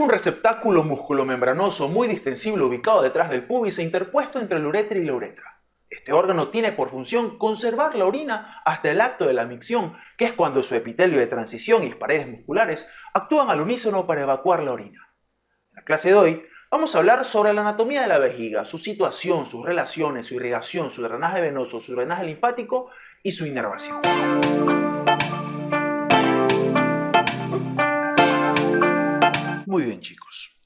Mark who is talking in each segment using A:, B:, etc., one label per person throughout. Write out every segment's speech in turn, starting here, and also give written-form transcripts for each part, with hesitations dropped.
A: un receptáculo musculomembranoso muy distensible ubicado detrás del pubis e interpuesto entre la uretra y la uretra. Este órgano tiene por función conservar la orina hasta el acto de la micción, que es cuando su epitelio de transición y las paredes musculares actúan al unísono para evacuar la orina. En la clase de hoy vamos a hablar sobre la anatomía de la vejiga, su situación, sus relaciones, su irrigación, su drenaje venoso, su drenaje linfático y su inervación. Muy bien, chicos.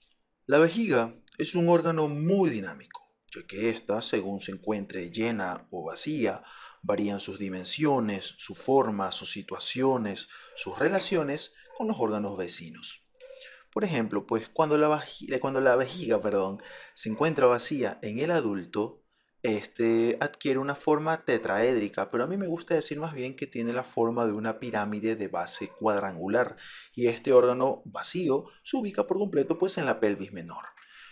A: La vejiga es un órgano muy dinámico, ya que ésta, según se encuentre llena o vacía, varían sus dimensiones, su forma, sus situaciones, sus relaciones con los órganos vecinos. Por ejemplo, pues cuando la vejiga, se encuentra vacía en el adulto, este adquiere una forma tetraédrica, pero a mí me gusta decir más bien que tiene la forma de una pirámide de base cuadrangular, y este órgano vacío se ubica por completo pues en la pelvis menor.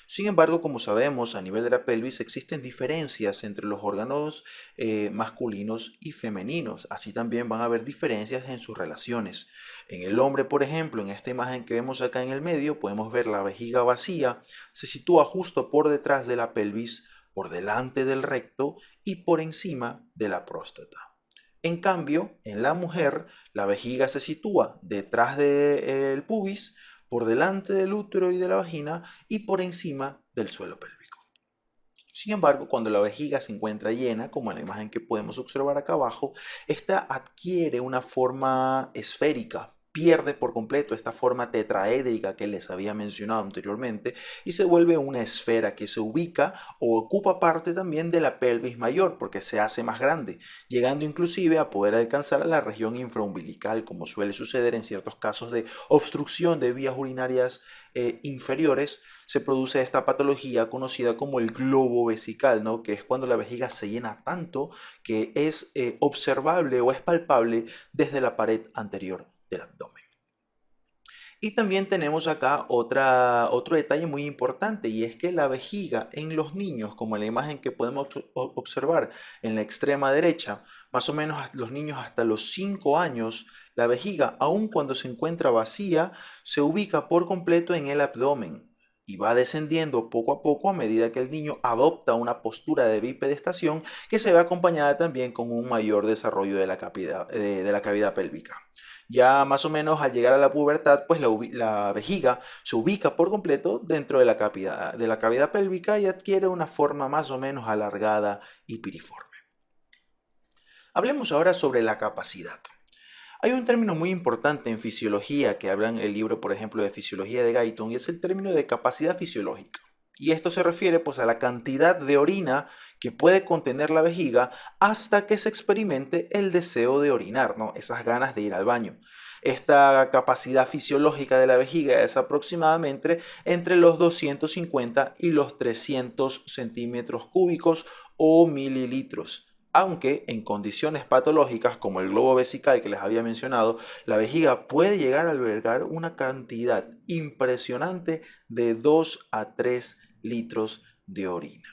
A: Sin embargo, como sabemos, a nivel de la pelvis existen diferencias entre los órganos masculinos y femeninos. Así también van a haber diferencias en sus relaciones. En el hombre, por ejemplo, en esta imagen que vemos acá en el medio, podemos ver la vejiga vacía, se sitúa justo por detrás de la pelvis, por delante del recto y por encima de la próstata. En cambio, en la mujer, la vejiga se sitúa detrás del pubis, por delante del útero y de la vagina y por encima del suelo pélvico. Sin embargo, cuando la vejiga se encuentra llena, como en la imagen que podemos observar acá abajo, esta adquiere una forma esférica, pierde por completo esta forma tetraédrica que les había mencionado anteriormente y se vuelve una esfera que se ubica o ocupa parte también de la pelvis mayor porque se hace más grande, llegando inclusive a poder alcanzar a la región infraumbilical, como suele suceder en ciertos casos de obstrucción de vías urinarias inferiores. Se produce esta patología conocida como el globo vesical, ¿no? Que es cuando la vejiga se llena tanto que es observable o es palpable desde la pared anterior del abdomen. Y también tenemos acá otro detalle muy importante, y es que la vejiga en los niños, como en la imagen que podemos observar en la extrema derecha, más o menos los niños hasta los 5 años, la vejiga, aun cuando se encuentra vacía, se ubica por completo en el abdomen y va descendiendo poco a poco a medida que el niño adopta una postura de bipedestación que se ve acompañada también con un mayor desarrollo de la cavidad pélvica. Ya más o menos al llegar a la pubertad, pues la vejiga se ubica por completo dentro de la cavidad pélvica y adquiere una forma más o menos alargada y piriforme. Hablemos ahora sobre la capacidad. Hay un término muy importante en fisiología que habla en el libro, por ejemplo, de Fisiología de Guyton, y es el término de capacidad fisiológica. Y esto se refiere pues a la cantidad de orina que puede contener la vejiga hasta que se experimente el deseo de orinar, ¿no? Esas ganas de ir al baño. Esta capacidad fisiológica de la vejiga es aproximadamente entre los 250 y los 300 centímetros cúbicos o mililitros. Aunque en condiciones patológicas como el globo vesical que les había mencionado, la vejiga puede llegar a albergar una cantidad impresionante de 2 a 3 litros de orina.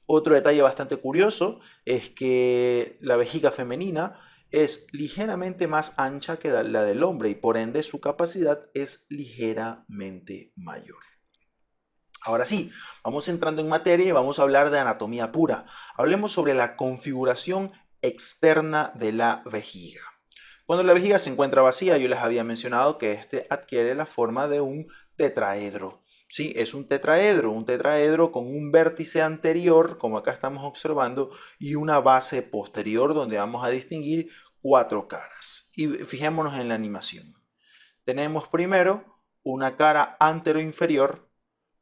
A: Otro detalle bastante curioso es que la vejiga femenina es ligeramente más ancha que la del hombre y por ende su capacidad es ligeramente mayor. Ahora sí, vamos entrando en materia y vamos a hablar de anatomía pura. Hablemos sobre la configuración externa de la vejiga. Cuando la vejiga se encuentra vacía, yo les había mencionado que este adquiere la forma de un tetraedro. Sí, es un tetraedro con un vértice anterior, como acá estamos observando, y una base posterior donde vamos a distinguir 4 caras. Y fijémonos en la animación. Tenemos primero una cara anteroinferior.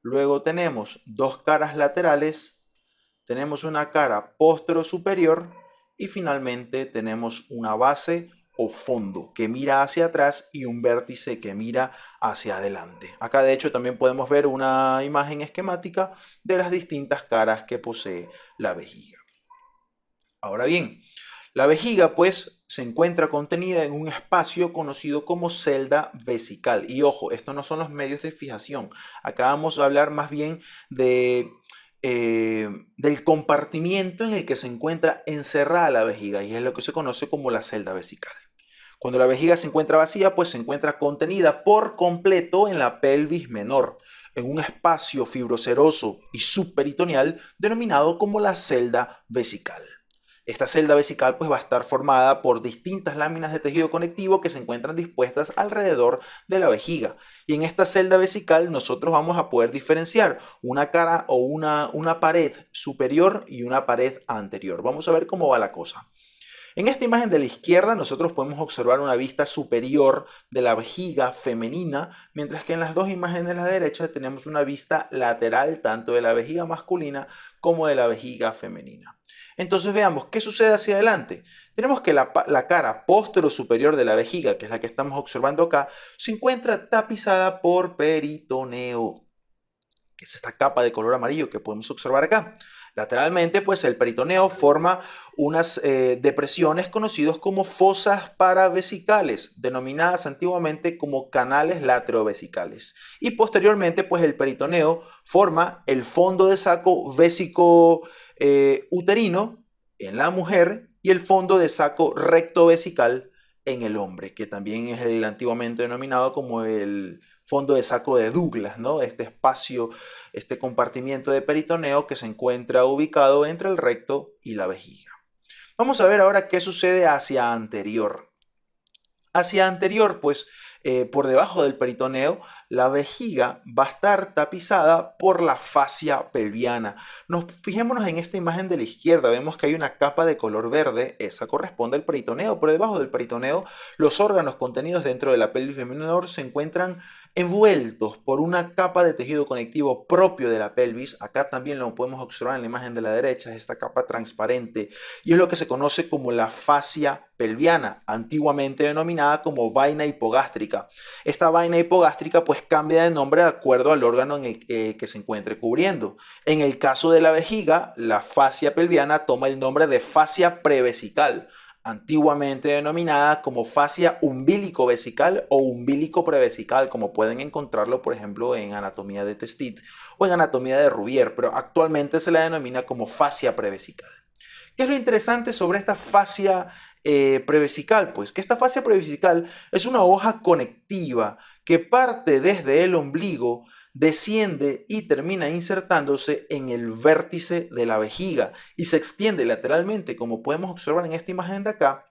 A: Luego tenemos 2 caras laterales, tenemos una cara superior y finalmente tenemos una base o fondo que mira hacia atrás y un vértice que mira hacia adelante. Acá de hecho también podemos ver una imagen esquemática de las distintas caras que posee la vejiga. Ahora bien, la vejiga pues se encuentra contenida en un espacio conocido como celda vesical. Y ojo, estos no son los medios de fijación. Acá vamos a hablar más bien del compartimiento en el que se encuentra encerrada la vejiga y es lo que se conoce como la celda vesical. Cuando la vejiga se encuentra vacía, pues se encuentra contenida por completo en la pelvis menor, en un espacio fibroceroso y subperitoneal denominado como la celda vesical. Esta celda vesical pues va a estar formada por distintas láminas de tejido conectivo que se encuentran dispuestas alrededor de la vejiga. Y en esta celda vesical nosotros vamos a poder diferenciar una cara o una pared superior y una pared anterior. Vamos a ver cómo va la cosa. En esta imagen de la izquierda nosotros podemos observar una vista superior de la vejiga femenina, mientras que en las dos imágenes de la derecha tenemos una vista lateral tanto de la vejiga masculina como de la vejiga femenina. Entonces veamos qué sucede hacia adelante. Tenemos que la cara superior de la vejiga, que es la que estamos observando acá, se encuentra tapizada por peritoneo, que es esta capa de color amarillo que podemos observar acá. Lateralmente, pues el peritoneo forma unas depresiones conocidas como fosas paravesicales, denominadas antiguamente como canales laterovesicales. Y posteriormente, pues el peritoneo forma el fondo de saco vésico uterino en la mujer y el fondo de saco rectovesical en el hombre, que también es el antiguamente denominado como el fondo de saco de Douglas, ¿no? Este espacio, este compartimiento de peritoneo que se encuentra ubicado entre el recto y la vejiga. Vamos a ver ahora qué sucede hacia anterior. Hacia anterior, pues por debajo del peritoneo, la vejiga va a estar tapizada por la fascia pelviana. Fijémonos en esta imagen de la izquierda, vemos que hay una capa de color verde, esa corresponde al peritoneo. Por debajo del peritoneo, los órganos contenidos dentro de la pelvis menor se encuentran envueltos por una capa de tejido conectivo propio de la pelvis. Acá también lo podemos observar en la imagen de la derecha, es esta capa transparente, y es lo que se conoce como la fascia pelviana, antiguamente denominada como vaina hipogástrica. Esta vaina hipogástrica pues cambia de nombre de acuerdo al órgano en el que se encuentre cubriendo. En el caso de la vejiga, la fascia pelviana toma el nombre de fascia prevesical, antiguamente denominada como fascia umbilico-vesical o umbilico-prevesical, como pueden encontrarlo, por ejemplo, en anatomía de Testit o en anatomía de Rubier, pero actualmente se la denomina como fascia prevesical. ¿Qué es lo interesante sobre esta fascia prevesical? Pues que esta fascia prevesical es una hoja conectiva que parte desde el ombligo, desciende y termina insertándose en el vértice de la vejiga y se extiende lateralmente, como podemos observar en esta imagen de acá,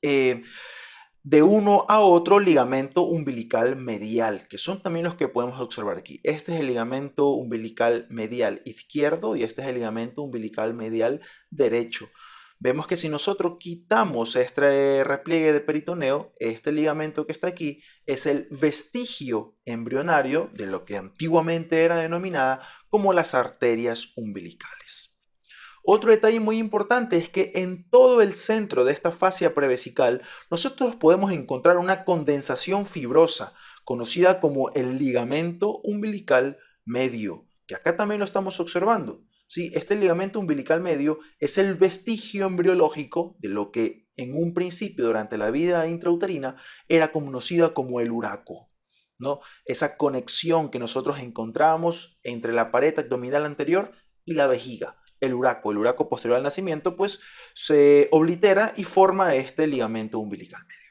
A: de uno a otro ligamento umbilical medial, que son también los que podemos observar aquí. Este es el ligamento umbilical medial izquierdo y este es el ligamento umbilical medial derecho. Vemos que si nosotros quitamos este repliegue de peritoneo, este ligamento que está aquí es el vestigio embrionario de lo que antiguamente era denominada como las arterias umbilicales. Otro detalle muy importante es que en todo el centro de esta fascia prevesical nosotros podemos encontrar una condensación fibrosa conocida como el ligamento umbilical medio, que acá también lo estamos observando. ¿Sí? Este ligamento umbilical medio es el vestigio embriológico de lo que en un principio durante la vida intrauterina era conocida como el uraco, ¿no? Esa conexión que nosotros encontramos entre la pared abdominal anterior y la vejiga. El uraco posterior al nacimiento, pues se oblitera y forma este ligamento umbilical medio.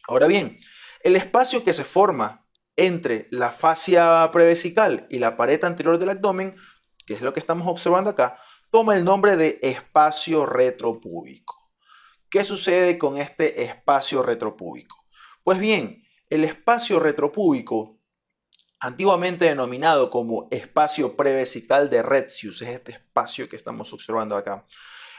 A: Ahora bien, el espacio que se forma entre la fascia prevesical y la pared anterior del abdomen, que es lo que estamos observando acá, toma el nombre de espacio retropúbico. ¿Qué sucede con este espacio retropúbico? Pues bien, el espacio retropúbico, antiguamente denominado como espacio prevesical de Retzius, es este espacio que estamos observando acá.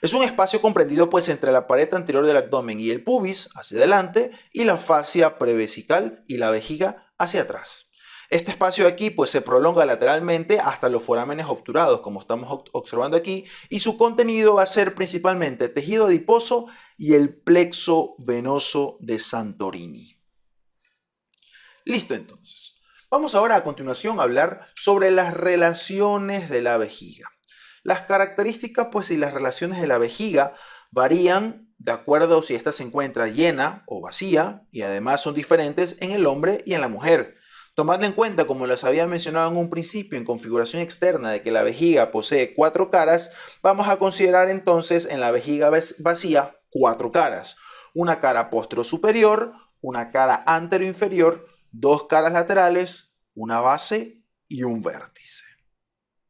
A: Es un espacio comprendido pues entre la pared anterior del abdomen y el pubis hacia adelante y la fascia prevesical y la vejiga hacia atrás. Este espacio de aquí pues se prolonga lateralmente hasta los forámenes obturados, como estamos observando aquí, y su contenido va a ser principalmente tejido adiposo y el plexo venoso de Santorini. Listo entonces. Vamos ahora a continuación a hablar sobre las relaciones de la vejiga. Las características pues y las relaciones de la vejiga varían de acuerdo si ésta se encuentra llena o vacía y además son diferentes en el hombre y en la mujer. Tomando en cuenta, como les había mencionado en un principio, en configuración externa de que la vejiga posee 4 caras, vamos a considerar entonces en la vejiga vacía 4 caras. una cara posterior-superior, una cara anterior-inferior, dos caras laterales, una base y un vértice.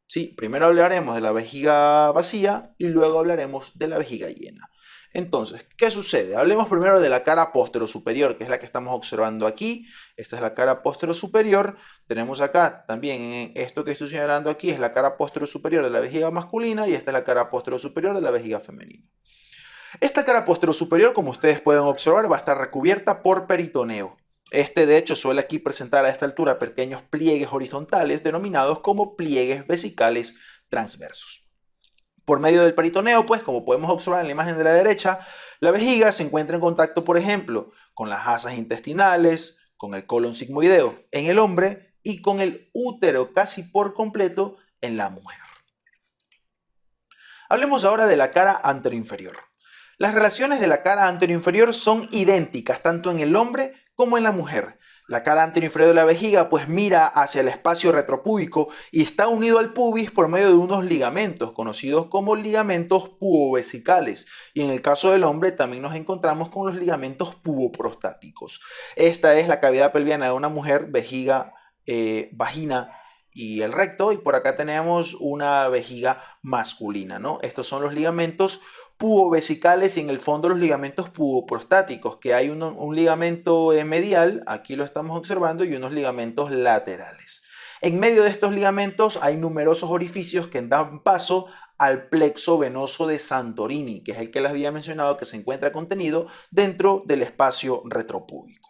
A: ¿Sí? Primero hablaremos de la vejiga vacía y luego hablaremos de la vejiga llena. Entonces, ¿qué sucede? Hablemos primero de la cara posterior-superior, que es la que estamos observando aquí. Esta es la cara posterior-superior. Tenemos acá también esto que estoy señalando aquí es la cara posterior-superior de la vejiga masculina y esta es la cara posterior-superior de la vejiga femenina. Esta cara posterior-superior, como ustedes pueden observar, va a estar recubierta por peritoneo. Este, de hecho, suele aquí presentar a esta altura pequeños pliegues horizontales denominados como pliegues vesicales transversos. Por medio del peritoneo, pues, como podemos observar en la imagen de la derecha, la vejiga se encuentra en contacto, por ejemplo, con las asas intestinales, con el colon sigmoideo en el hombre y con el útero casi por completo en la mujer. Hablemos ahora de la cara anteroinferior. Las relaciones de la cara anteroinferior son idénticas tanto en el hombre como en la mujer. La cara anteroinferior de la vejiga pues mira hacia el espacio retropúbico y está unido al pubis por medio de unos ligamentos conocidos como ligamentos pubovesicales. Y en el caso del hombre también nos encontramos con los ligamentos puboprostáticos. Esta es la cavidad pelviana de una mujer, vejiga, vagina y el recto, y por acá tenemos una vejiga masculina, ¿no? Estos son los ligamentos pubovesicales y en el fondo los ligamentos puboprostáticos, que hay un ligamento medial, aquí lo estamos observando, y unos ligamentos laterales. En medio de estos ligamentos hay numerosos orificios que dan paso al plexo venoso de Santorini, que es el que les había mencionado que se encuentra contenido dentro del espacio retropúbico.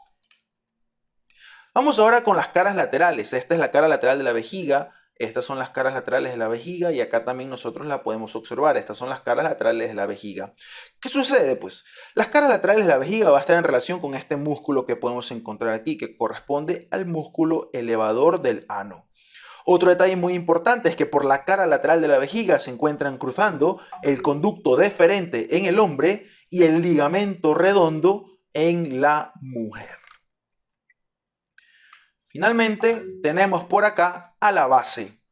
A: Vamos ahora con las caras laterales. Esta es la cara lateral de la vejiga. Estas son las caras laterales de la vejiga y acá también nosotros la podemos observar. Estas son las caras laterales de la vejiga. ¿Qué sucede? Pues las caras laterales de la vejiga va a estar en relación con este músculo que podemos encontrar aquí, que corresponde al músculo elevador del ano. Otro detalle muy importante es que por la cara lateral de la vejiga se encuentran cruzando el conducto deferente en el hombre y el ligamento redondo en la mujer. Finalmente, tenemos por acá a la base.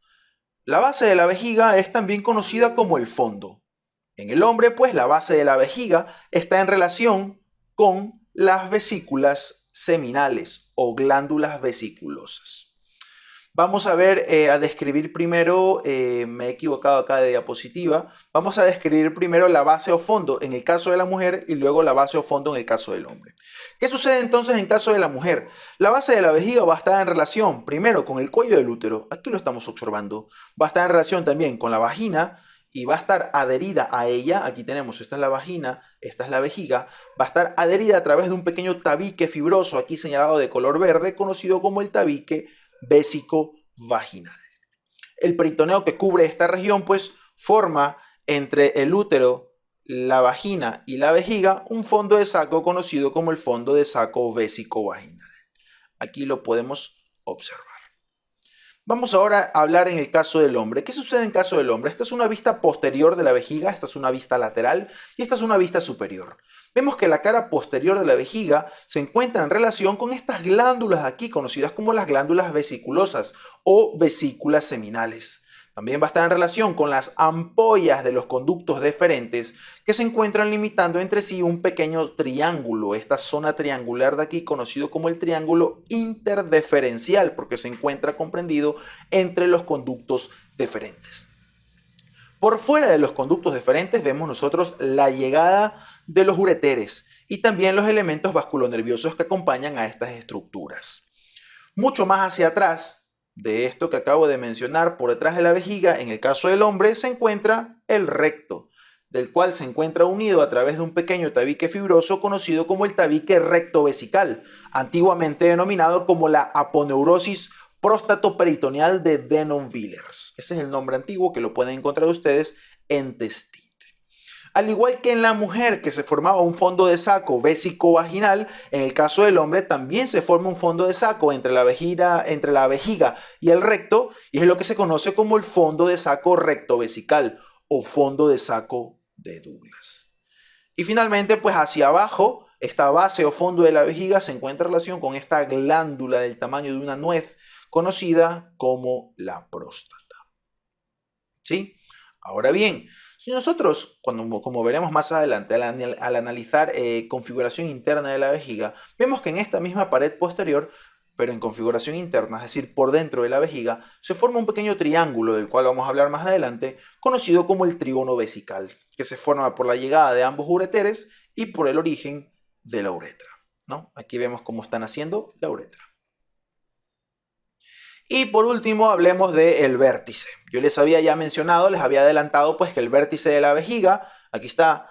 A: La base de la vejiga es también conocida como el fondo. En el hombre, pues, la base de la vejiga está en relación con las vesículas seminales o glándulas vesiculosas. Vamos a ver, a describir primero, me he equivocado acá de diapositiva, vamos a describir primero la base o fondo en el caso de la mujer y luego la base o fondo en el caso del hombre. ¿Qué sucede entonces en caso de la mujer? La base de la vejiga va a estar en relación primero con el cuello del útero, aquí lo estamos observando, va a estar en relación también con la vagina y va a estar adherida a ella, aquí tenemos, esta es la vagina, esta es la vejiga, va a estar adherida a través de un pequeño tabique fibroso, aquí señalado de color verde, conocido como el tabique vésico-vaginal. El peritoneo que cubre esta región, pues, forma entre el útero, la vagina y la vejiga un fondo de saco conocido como el fondo de saco vésico-vaginal. Aquí lo podemos observar. Vamos ahora a hablar en el caso del hombre. ¿Qué sucede en caso del hombre? Esta es una vista posterior de la vejiga, esta es una vista lateral y esta es una vista superior. Vemos que la cara posterior de la vejiga se encuentra en relación con estas glándulas aquí, conocidas como las glándulas vesiculosas o vesículas seminales. También va a estar en relación con las ampollas de los conductos deferentes que se encuentran limitando entre sí un pequeño triángulo, esta zona triangular de aquí conocido como el triángulo interdeferencial porque se encuentra comprendido entre los conductos deferentes. Por fuera de los conductos deferentes vemos nosotros la llegada de los ureteres y también los elementos vasculonerviosos que acompañan a estas estructuras. Mucho más hacia atrás de esto que acabo de mencionar, por detrás de la vejiga, en el caso del hombre, se encuentra el recto, del cual se encuentra unido a través de un pequeño tabique fibroso conocido como el tabique rectovesical, antiguamente denominado como la aponeurosis próstatoperitoneal de Denon-Villers. Ese es el nombre antiguo que lo pueden encontrar ustedes en Testit. Al igual que en la mujer, que se formaba un fondo de saco vésico-vaginal, en el caso del hombre también se forma un fondo de saco entre la vejiga y el recto, y es lo que se conoce como el fondo de saco rectovesical o fondo de saco de Douglas. Y finalmente, pues hacia abajo, esta base o fondo de la vejiga se encuentra en relación con esta glándula del tamaño de una nuez, conocida como la próstata. ¿Sí? Ahora bien, Si nosotros, como veremos más adelante, al analizar configuración interna de la vejiga, vemos que en esta misma pared posterior, pero en configuración interna, es decir, por dentro de la vejiga, se forma un pequeño triángulo, del cual vamos a hablar más adelante, conocido como el trígono vesical, que se forma por la llegada de ambos ureteres y por el origen de la uretra, ¿no? Aquí vemos cómo están haciendo la uretra. Y por último hablemos del vértice. Yo les había ya mencionado, les había adelantado pues que el vértice de la vejiga, aquí está,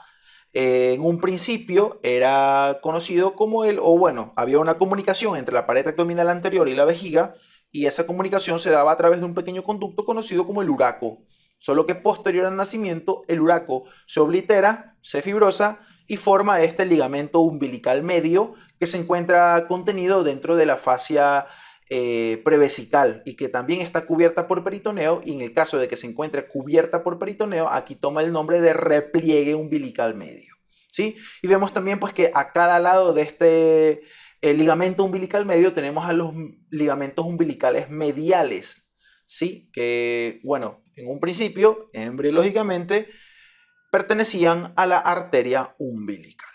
A: en un principio era conocido como había una comunicación entre la pared abdominal anterior y la vejiga, y esa comunicación se daba a través de un pequeño conducto conocido como el uraco. Solo que posterior al nacimiento, el uraco se oblitera, se fibrosa y forma este ligamento umbilical medio que se encuentra contenido dentro de la fascia prevesical y que también está cubierta por peritoneo, y en el caso de que se encuentre cubierta por peritoneo, aquí toma el nombre de repliegue umbilical medio, ¿sí? Y vemos también pues que a cada lado de este ligamento umbilical medio tenemos a los ligamentos umbilicales mediales, ¿sí? Que, bueno, en un principio, embriológicamente, pertenecían a la arteria umbilical.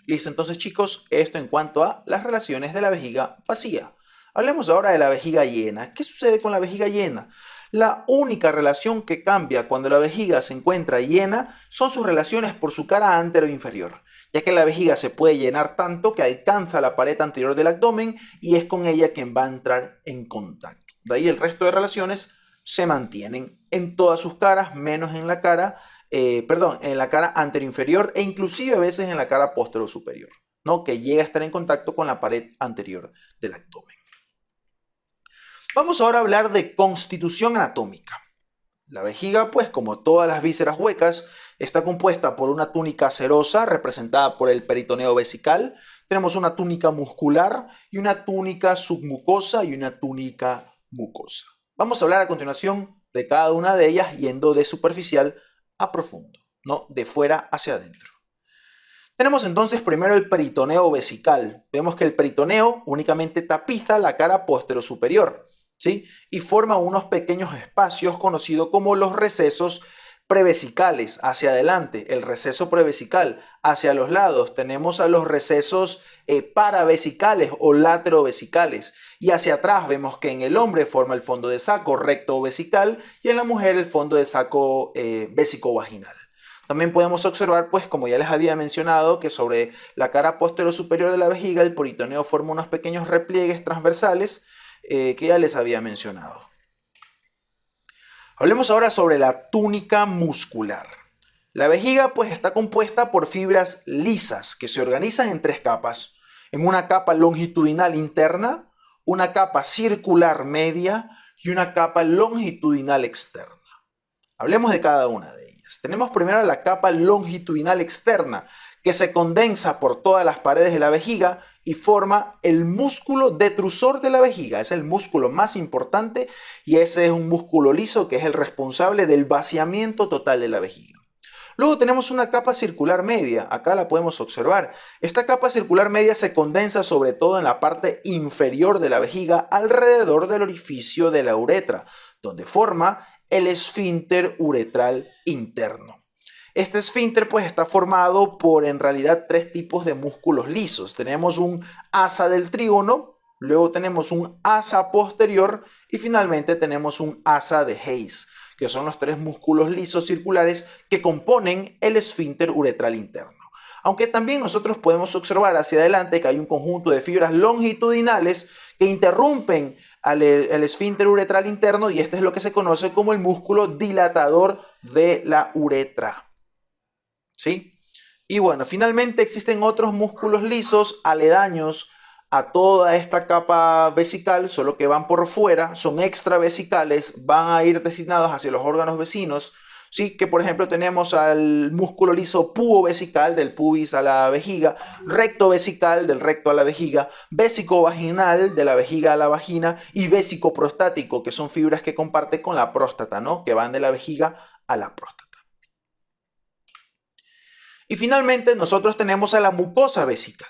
A: Listo, entonces chicos, esto en cuanto a las relaciones de la vejiga vacía. Hablemos ahora de la vejiga llena. ¿Qué sucede con la vejiga llena? La única relación que cambia cuando la vejiga se encuentra llena son sus relaciones por su cara antero inferior, ya que la vejiga se puede llenar tanto que alcanza la pared anterior del abdomen y es con ella quien va a entrar en contacto. De ahí el resto de relaciones se mantienen en todas sus caras, menos en la cara en la cara anteroinferior e inclusive a veces en la cara posterior-superior, ¿no? Que llega a estar en contacto con la pared anterior del abdomen. Vamos ahora a hablar de constitución anatómica. La vejiga, pues como todas las vísceras huecas, está compuesta por una túnica serosa representada por el peritoneo vesical. Tenemos una túnica muscular y una túnica submucosa y una túnica mucosa. Vamos a hablar a continuación de cada una de ellas yendo de superficial a profundo, no de fuera hacia adentro. Tenemos entonces primero el peritoneo vesical. Vemos que el peritoneo únicamente tapiza la cara posterior-superior, ¿sí? Y forma unos pequeños espacios conocidos como los recesos prevesicales hacia adelante, el receso prevesical hacia los lados. Tenemos a los recesos paravesicales o laterovesicales. Y hacia atrás vemos que en el hombre forma el fondo de saco recto vesical y en la mujer el fondo de saco vésico-vaginal. También podemos observar, pues como ya les había mencionado, que sobre la cara posterior superior de la vejiga el peritoneo forma unos pequeños repliegues transversales que ya les había mencionado. Hablemos ahora sobre la túnica muscular. La vejiga pues está compuesta por fibras lisas que se organizan en tres capas. En una capa longitudinal interna, una capa circular media y una capa longitudinal externa. Hablemos de cada una de ellas. Tenemos primero la capa longitudinal externa, que se condensa por todas las paredes de la vejiga y forma el músculo detrusor de la vejiga. Es el músculo más importante y ese es un músculo liso que es el responsable del vaciamiento total de la vejiga. Luego tenemos una capa circular media, acá la podemos observar. Esta capa circular media se condensa sobre todo en la parte inferior de la vejiga alrededor del orificio de la uretra, donde forma el esfínter uretral interno. Este esfínter pues está formado por en realidad tres tipos de músculos lisos. Tenemos un asa del trígono, luego tenemos un asa posterior y finalmente tenemos un asa de Hayes, que son los tres músculos lisos circulares que componen el esfínter uretral interno. Aunque también nosotros podemos observar hacia adelante que hay un conjunto de fibras longitudinales que interrumpen el esfínter uretral interno y este es lo que se conoce como el músculo dilatador de la uretra. ¿Sí? Y bueno, finalmente existen otros músculos lisos aledaños a toda esta capa vesical, solo que van por fuera, son extravesicales, van a ir destinados hacia los órganos vecinos, ¿sí? Que por ejemplo tenemos al músculo liso pubovesical, del pubis a la vejiga, recto vesical, del recto a la vejiga, vésico vaginal, de la vejiga a la vagina, y vésico prostático, que son fibras que comparte con la próstata, ¿no? Que van de la vejiga a la próstata. Y finalmente nosotros tenemos a la mucosa vesical.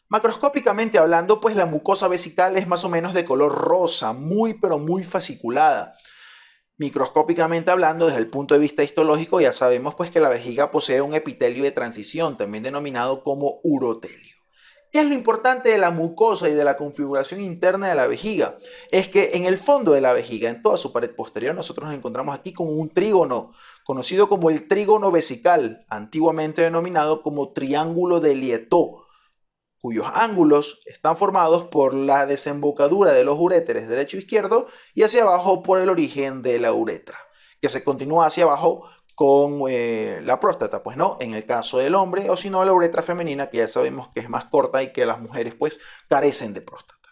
A: Macroscópicamente hablando, pues la mucosa vesical es más o menos de color rosa, muy pero muy fasciculada. Microscópicamente hablando, desde el punto de vista histológico, ya sabemos pues que la vejiga posee un epitelio de transición, también denominado como urotelio. ¿Qué es lo importante de la mucosa y de la configuración interna de la vejiga? Es que en el fondo de la vejiga, en toda su pared posterior, nosotros nos encontramos aquí con un trígono, conocido como el trígono vesical, antiguamente denominado como triángulo de Lietó, cuyos ángulos están formados por la desembocadura de los uréteres derecho e izquierdo y hacia abajo por el origen de la uretra, que se continúa hacia abajo con la próstata, pues no, en el caso del hombre, o si no la uretra femenina, que ya sabemos que es más corta y que las mujeres pues carecen de próstata.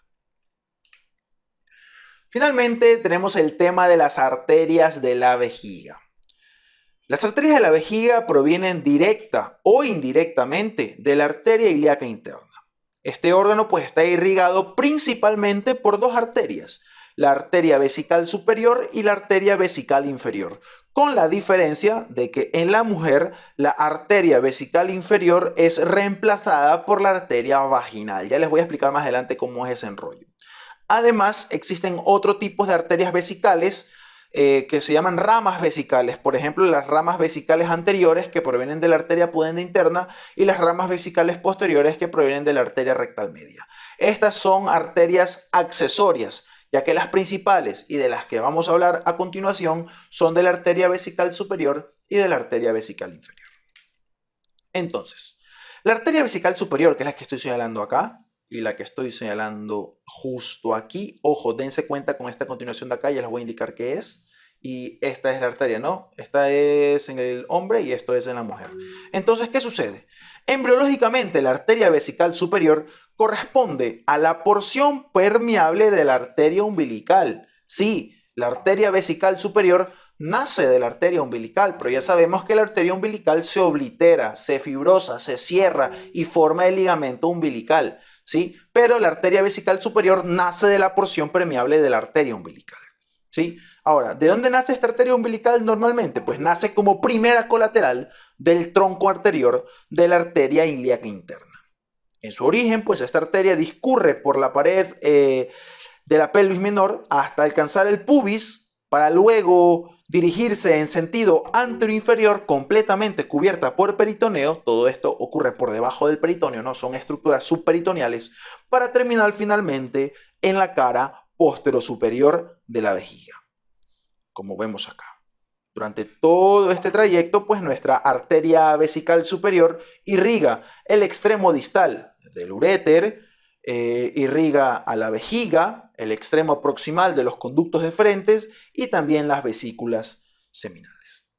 A: Finalmente tenemos el tema de las arterias de la vejiga. Las arterias de la vejiga provienen directa o indirectamente de la arteria ilíaca interna. Este órgano pues está irrigado principalmente por dos arterias, la arteria vesical superior y la arteria vesical inferior, con la diferencia de que en la mujer la arteria vesical inferior es reemplazada por la arteria vaginal. Ya les voy a explicar más adelante cómo es ese enrollo. Además, existen otros tipos de arterias vesicales que se llaman ramas vesicales. Por ejemplo, las ramas vesicales anteriores que provienen de la arteria pudenda interna y las ramas vesicales posteriores que provienen de la arteria rectal media. Estas son arterias accesorias, ya que las principales y de las que vamos a hablar a continuación son de la arteria vesical superior y de la arteria vesical inferior. Entonces, la arteria vesical superior, que es la que estoy señalando acá, y la que estoy señalando justo aquí. Ojo, dense cuenta con esta continuación de acá, ya les voy a indicar qué es. Y esta es la arteria, ¿no? Esta es en el hombre y esto es en la mujer. Entonces, ¿qué sucede? Embriológicamente, la arteria vesical superior corresponde a la porción permeable de la arteria umbilical. Sí, la arteria vesical superior nace de la arteria umbilical, pero ya sabemos que la arteria umbilical se oblitera, se fibrosa, se cierra y forma el ligamento umbilical. ¿Sí? Pero la arteria vesical superior nace de la porción permeable de la arteria umbilical. ¿Sí? Ahora, ¿de dónde nace esta arteria umbilical normalmente? Pues nace como primera colateral del tronco arterior de la arteria ilíaca interna. En su origen, pues esta arteria discurre por la pared de la pelvis menor hasta alcanzar el pubis para luego dirigirse en sentido anteroinferior completamente cubierta por peritoneo. Todo esto ocurre por debajo del peritoneo, ¿no? Son estructuras subperitoneales para terminar finalmente en la cara posterosuperior de la vejiga, como vemos acá. Durante todo este trayecto, pues nuestra arteria vesical superior irriga el extremo distal del uréter, irriga a la vejiga, el extremo proximal de los conductos deferentes y también las vesículas seminales.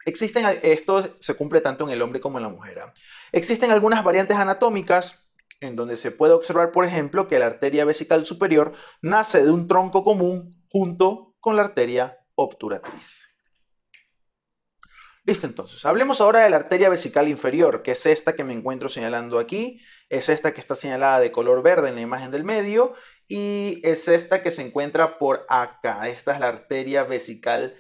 A: Esto se cumple tanto en el hombre como en la mujer. Existen algunas variantes anatómicas en donde se puede observar, por ejemplo, que la arteria vesical superior nace de un tronco común junto con la arteria obturatriz. Listo, entonces. Hablemos ahora de la arteria vesical inferior, que es esta que me encuentro señalando aquí. Es esta que está señalada de color verde en la imagen del medio. Y es esta que se encuentra por acá. Esta es la arteria vesical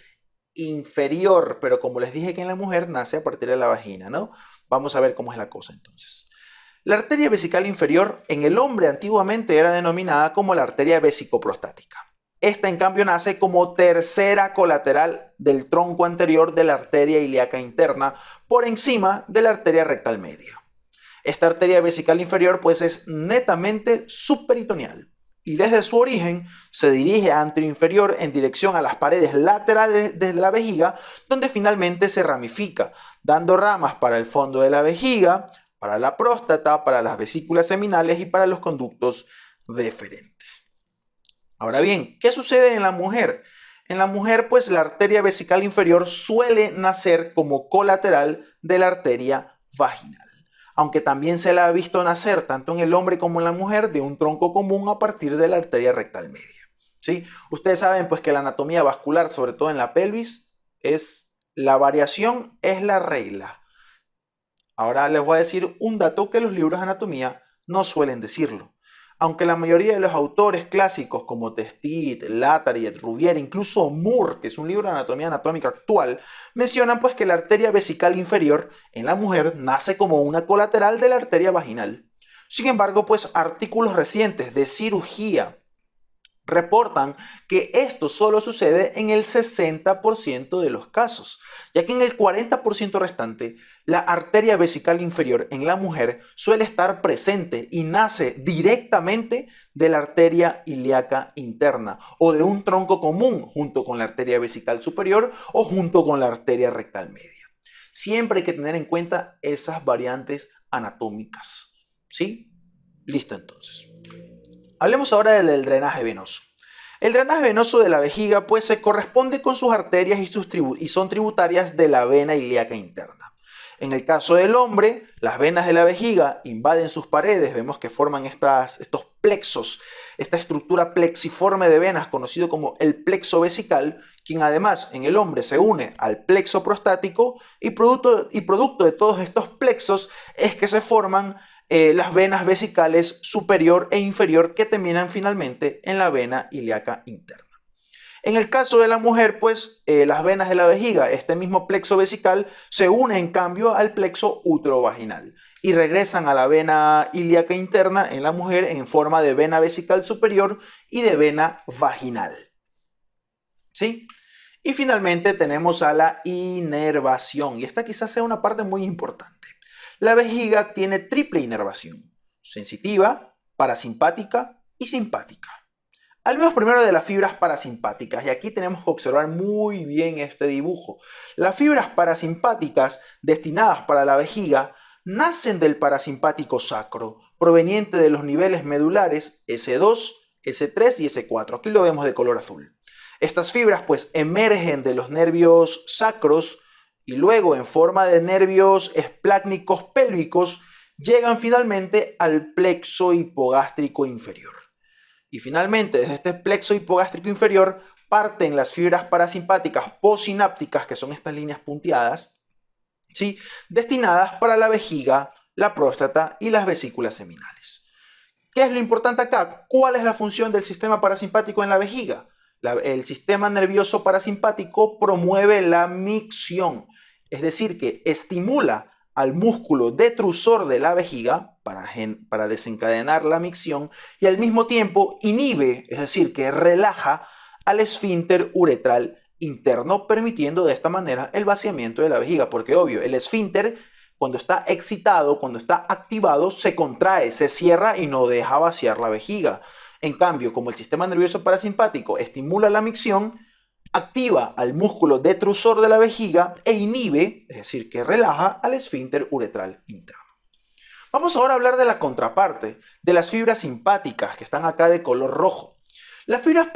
A: inferior. Pero como les dije que en la mujer nace a partir de la vagina, ¿no? Vamos a ver cómo es la cosa entonces. La arteria vesical inferior en el hombre antiguamente era denominada como la arteria vesicoprostática. Esta, en cambio, nace como tercera colateral del tronco anterior de la arteria ilíaca interna, por encima de la arteria rectal media. Esta arteria vesical inferior, pues, es netamente subperitoneal y desde su origen se dirige anteroinferior en dirección a las paredes laterales de la vejiga, donde finalmente se ramifica, dando ramas para el fondo de la vejiga, para la próstata, para las vesículas seminales y para los conductos deferentes. Ahora bien, ¿qué sucede en la mujer? En la mujer, pues la arteria vesical inferior suele nacer como colateral de la arteria vaginal, aunque también se la ha visto nacer tanto en el hombre como en la mujer de un tronco común a partir de la arteria rectal media. ¿Sí? Ustedes saben pues que la anatomía vascular, sobre todo en la pelvis, la variación es la regla. Ahora les voy a decir un dato que los libros de anatomía no suelen decirlo. Aunque la mayoría de los autores clásicos como Testit, Latariet, Rouvier, incluso Moore, que es un libro de anatomía anatómica actual, mencionan pues que la arteria vesical inferior en la mujer nace como una colateral de la arteria vaginal. Sin embargo, pues artículos recientes de cirugía reportan que esto solo sucede en el 60% de los casos, ya que en el 40% restante, la arteria vesical inferior en la mujer suele estar presente y nace directamente de la arteria ilíaca interna o de un tronco común junto con la arteria vesical superior o junto con la arteria rectal media. Siempre hay que tener en cuenta esas variantes anatómicas. ¿Sí? Listo entonces. Hablemos ahora del drenaje venoso. El drenaje venoso de la vejiga pues se corresponde con sus arterias y son tributarias de la vena ilíaca interna. En el caso del hombre, las venas de la vejiga invaden sus paredes, vemos que forman estos plexos, esta estructura plexiforme de venas conocido como el plexo vesical, quien además en el hombre se une al plexo prostático y producto de todos estos plexos es que se forman las venas vesicales superior e inferior que terminan finalmente en la vena ilíaca interna. En el caso de la mujer, pues las venas de la vejiga, este mismo plexo vesical, se une en cambio al plexo uterovaginal y regresan a la vena ilíaca interna en la mujer en forma de vena vesical superior y de vena vaginal. ¿Sí? Y finalmente tenemos a la inervación, y esta quizás sea una parte muy importante. La vejiga tiene triple inervación: sensitiva, parasimpática y simpática. Hablemos primero de las fibras parasimpáticas, y aquí tenemos que observar muy bien este dibujo. Las fibras parasimpáticas destinadas para la vejiga nacen del parasimpático sacro, proveniente de los niveles medulares S2, S3 y S4. Aquí lo vemos de color azul. Estas fibras pues emergen de los nervios sacros y luego en forma de nervios esplácnicos pélvicos llegan finalmente al plexo hipogástrico inferior. Y finalmente desde este plexo hipogástrico inferior parten las fibras parasimpáticas postsinápticas, que son estas líneas punteadas, ¿sí?, destinadas para la vejiga, la próstata y las vesículas seminales. ¿Qué es lo importante acá? ¿Cuál es la función del sistema parasimpático en la vejiga? El sistema nervioso parasimpático promueve la micción, es decir, que estimula al músculo detrusor de la vejiga para desencadenar la micción y al mismo tiempo inhibe, es decir, que relaja al esfínter uretral interno, permitiendo de esta manera el vaciamiento de la vejiga, porque obvio, el esfínter cuando está excitado, cuando está activado, se contrae, se cierra y no deja vaciar la vejiga. En cambio, como el sistema nervioso parasimpático estimula la micción, activa al músculo detrusor de la vejiga e inhibe, es decir, que relaja al esfínter uretral interno. Vamos ahora a hablar de la contraparte, de las fibras simpáticas, que están acá de color rojo. Las fibras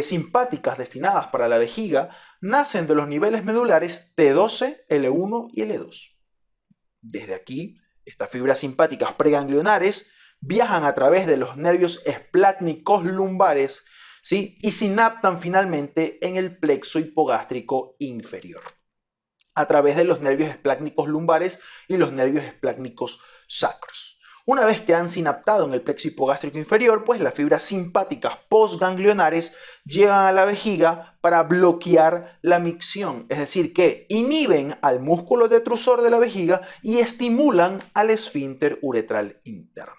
A: simpáticas destinadas para la vejiga nacen de los niveles medulares T12, L1 y L2. Desde aquí, estas fibras simpáticas preganglionares viajan a través de los nervios esplácnicos lumbares, ¿sí?, y sinaptan finalmente en el plexo hipogástrico inferior, a través de los nervios esplácnicos lumbares y los nervios esplácnicos sacros. Una vez que han sinaptado en el plexo hipogástrico inferior, pues las fibras simpáticas postganglionares llegan a la vejiga para bloquear la micción, es decir, que inhiben al músculo detrusor de la vejiga y estimulan al esfínter uretral interno.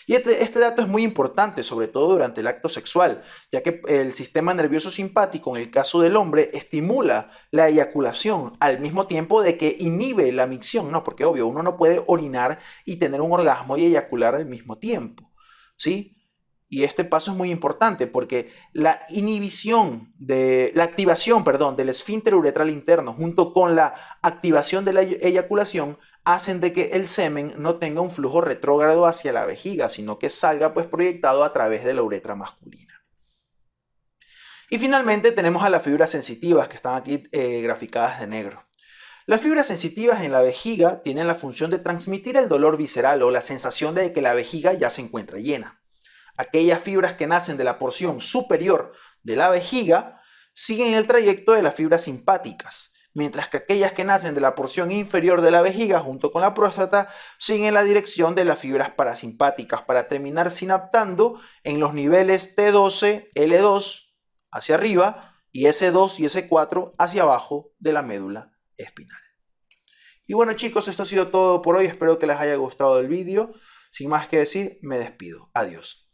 A: Y este dato es muy importante, sobre todo durante el acto sexual, ya que el sistema nervioso simpático, en el caso del hombre, estimula la eyaculación al mismo tiempo de que inhibe la micción, ¿no? Porque obvio, uno no puede orinar y tener un orgasmo y eyacular al mismo tiempo, ¿sí? Y este paso es muy importante porque la activación del esfínter uretral interno junto con la activación de la eyaculación hacen de que el semen no tenga un flujo retrógrado hacia la vejiga, sino que salga pues proyectado a través de la uretra masculina. Y finalmente tenemos a las fibras sensitivas, que están aquí graficadas de negro. Las fibras sensitivas en la vejiga tienen la función de transmitir el dolor visceral o la sensación de que la vejiga ya se encuentra llena. Aquellas fibras que nacen de la porción superior de la vejiga siguen el trayecto de las fibras simpáticas, mientras que aquellas que nacen de la porción inferior de la vejiga junto con la próstata siguen la dirección de las fibras parasimpáticas para terminar sinaptando en los niveles T12, L2 hacia arriba y S2 y S4 hacia abajo de la médula espinal. Y bueno chicos, esto ha sido todo por hoy, espero que les haya gustado el vídeo. Sin más que decir, me despido. Adiós.